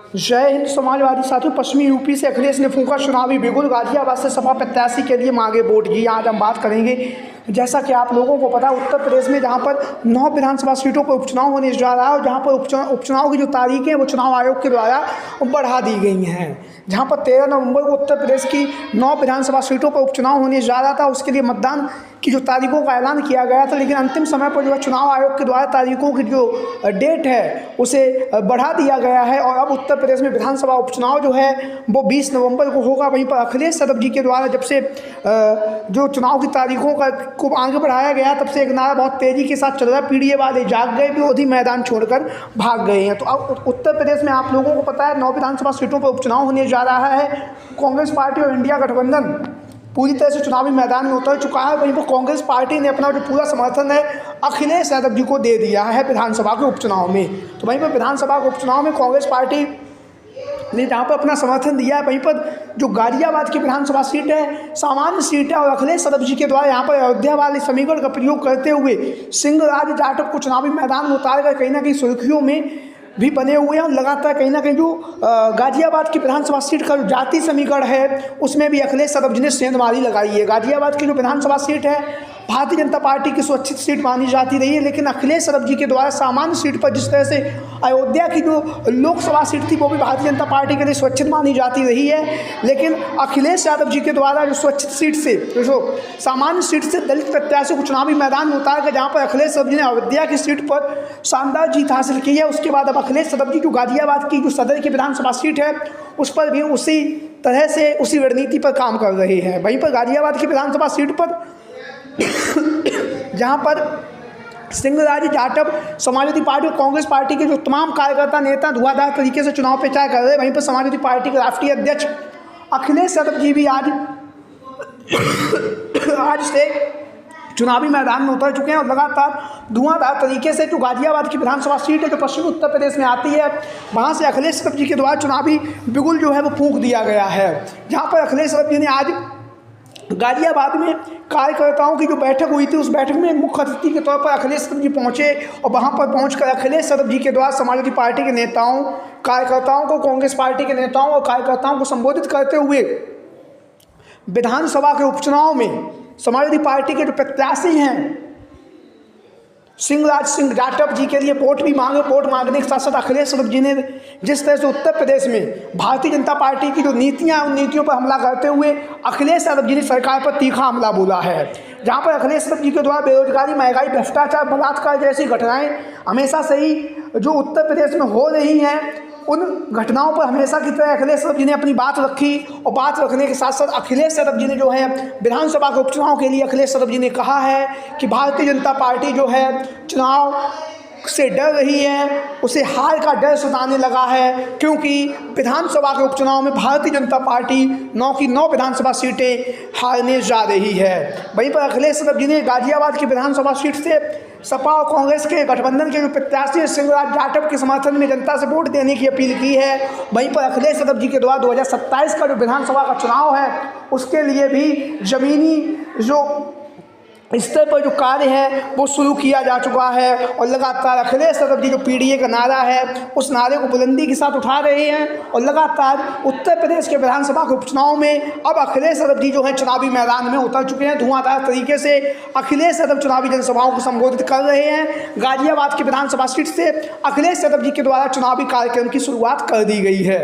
जय हिंद समाजवादी साथियों। पश्चिमी यूपी से अखिलेश ने फूंका चुनावी बिगुल, गाजियाबाद से सपा प्रत्याशी के लिए मांगे वोट की। आज हम बात करेंगे, जैसा कि आप लोगों को पता है, उत्तर प्रदेश में जहां पर 9 विधानसभा सीटों पर उपचुनाव होने जा रहा है और जहां पर उपचुनाव की जो तारीखें हैं वो चुनाव आयोग के द्वारा बढ़ा दी गई हैं। जहां पर 13 नवंबर को उत्तर प्रदेश की 9 विधानसभा सीटों पर उपचुनाव होने जा रहा था, उसके लिए मतदान की जो तारीखों का ऐलान किया गया था, लेकिन अंतिम समय पर जो है चुनाव आयोग के द्वारा तारीखों की जो डेट है उसे बढ़ा दिया गया है और अब उत्तर प्रदेश में विधानसभा उपचुनाव जो है वो 20 नवंबर को होगा। वहीं पर अखिलेश यादव जी के द्वारा जब से जो चुनाव की तारीखों को आगे बढ़ाया गया, तब से एक नारा बहुत तेज़ी के साथ चल रहा है, पीडीए वाले जाग गए, विरोधी मैदान छोड़कर भाग गए हैं। तो अब उत्तर प्रदेश में आप लोगों को पता है 9 विधानसभा सीटों पर उपचुनाव होने जा रहा है। कांग्रेस पार्टी और इंडिया गठबंधन पूरी तरह से चुनावी मैदान में उतर चुका है। वहीं पर कांग्रेस पार्टी ने अपना जो पूरा समर्थन है अखिलेश यादव जी को दे दिया है विधानसभा के उपचुनाव में। तो वहीं पर विधानसभा के उपचुनाव में कांग्रेस पार्टी ने जहाँ पर अपना समर्थन दिया है, वहीं पर जो गाजियाबाद की विधानसभा सीट है सामान्य सीट है और अखिलेश यादव जी के द्वारा यहाँ पर अयोध्या वाले समीकरण का प्रयोग करते हुए सिंहराज जाटव को चुनावी मैदान में उतार कर कहीं ना कहीं सुर्खियों में भी बने हुए हैं। और लगातार कहीं ना कहीं जो गाजियाबाद की विधानसभा सीट का जो जाति समीकरण है उसमें भी अखिलेश यादव जी ने सेंधमारी लगाई है। गाजियाबाद की जो विधानसभा सीट है भारतीय जनता पार्टी की सुरक्षित सीट मानी जाती रही है, लेकिन अखिलेश यादव जी के द्वारा सामान्य सीट पर जिस तरह से अयोध्या की जो लोकसभा सीट थी वो भी भारतीय जनता पार्टी के लिए सुरक्षित मानी जाती रही है, लेकिन अखिलेश यादव जी के द्वारा जो सुरक्षित सीट से जो सामान्य सीट से दलित प्रत्याशी को चुनावी मैदान में उतार कर जहाँ पर अखिलेश यादव जी ने अयोध्या की सीट पर शानदार जीत हासिल की है, उसके बाद अब अखिलेश यादव जी जो गाजियाबाद की जो सदर की विधानसभा सीट है उस पर भी उसी तरह से उसी रणनीति पर काम कर रहे हैं। वहीं पर गाजियाबाद की विधानसभा सीट पर जहां पर सिंहराज जाटव समाजवादी पार्टी और कांग्रेस पार्टी के जो तमाम कार्यकर्ता नेता धुआंधार तरीके से चुनाव प्रचार कर रहे हैं, वहीं पर समाजवादी पार्टी के राष्ट्रीय अध्यक्ष अखिलेश यादव जी भी आज से चुनावी मैदान में उतर चुके हैं और लगातार धुआंधार तरीके से जो गाजियाबाद की विधानसभा सीट है जो पश्चिमी उत्तर प्रदेश में आती है वहां से अखिलेश यादव जी के द्वारा चुनावी बिगुल जो है वो फूंक दिया गया है। जहां पर अखिलेश यादव जी ने आज गाजियाबाद में कार्यकर्ताओं की जो बैठक हुई थी उस बैठक में मुख्य अतिथि के तौर पर अखिलेश यादव जी पहुंचे और वहां पर पहुंचकर अखिलेश यादव जी के द्वारा समाजवादी पार्टी के नेताओं कार्यकर्ताओं को कांग्रेस पार्टी के नेताओं और कार्यकर्ताओं को संबोधित करते हुए विधानसभा के उपचुनाव में समाजवादी पार्टी के जो प्रत्याशी हैं सिंहराज सिंह जाटव जी के लिए वोट मांगने के साथ साथ अखिलेश यादव जी ने जिस तरह से उत्तर प्रदेश में भारतीय जनता पार्टी की जो नीतियां उन नीतियों पर हमला करते हुए अखिलेश यादव जी ने सरकार पर तीखा हमला बोला है। जहां पर अखिलेश यादव जी के द्वारा बेरोजगारी, महंगाई, भ्रष्टाचार, बलात्कार जैसी घटनाएं हमेशा से ही जो उत्तर प्रदेश में हो रही हैं उन घटनाओं पर हमेशा की तरह अखिलेश यादव जी ने अपनी बात रखी और बात रखने के साथ साथ अखिलेश यादव जी ने जो है विधानसभा के उपचुनाव के लिए अखिलेश यादव जी ने कहा है कि भारतीय जनता पार्टी जो है चुनाव से डर रही है, उसे हार का डर सताने लगा है, क्योंकि विधानसभा के उपचुनाव में भारतीय जनता पार्टी 9 की 9 विधानसभा सीटें हारने जा रही है। वहीं पर अखिलेश यादव जी ने गाजियाबाद की विधानसभा सीट से सपा और कांग्रेस के गठबंधन के जो प्रत्याशी सिंहराज जाटव के समर्थन में जनता से वोट देने की अपील की है। वहीं पर अखिलेश यादव जी के द्वारा 2027 का जो विधानसभा का चुनाव है उसके लिए भी जमीनी जो स्तर पर जो कार्य है वो शुरू किया जा चुका है और लगातार अखिलेश यादव जी जो पीडीए का नारा है उस नारे को बुलंदी के साथ उठा रहे हैं और लगातार उत्तर प्रदेश के विधानसभा के उपचुनाव में अब अखिलेश यादव जी जो है चुनावी मैदान में उतर चुके हैं। धुआंधार तरीके से अखिलेश यादव चुनावी जनसभाओं को संबोधित कर रहे हैं। गाजियाबाद की विधानसभा सीट से अखिलेश यादव जी के द्वारा चुनावी कार्यक्रम की शुरुआत कर दी गई है।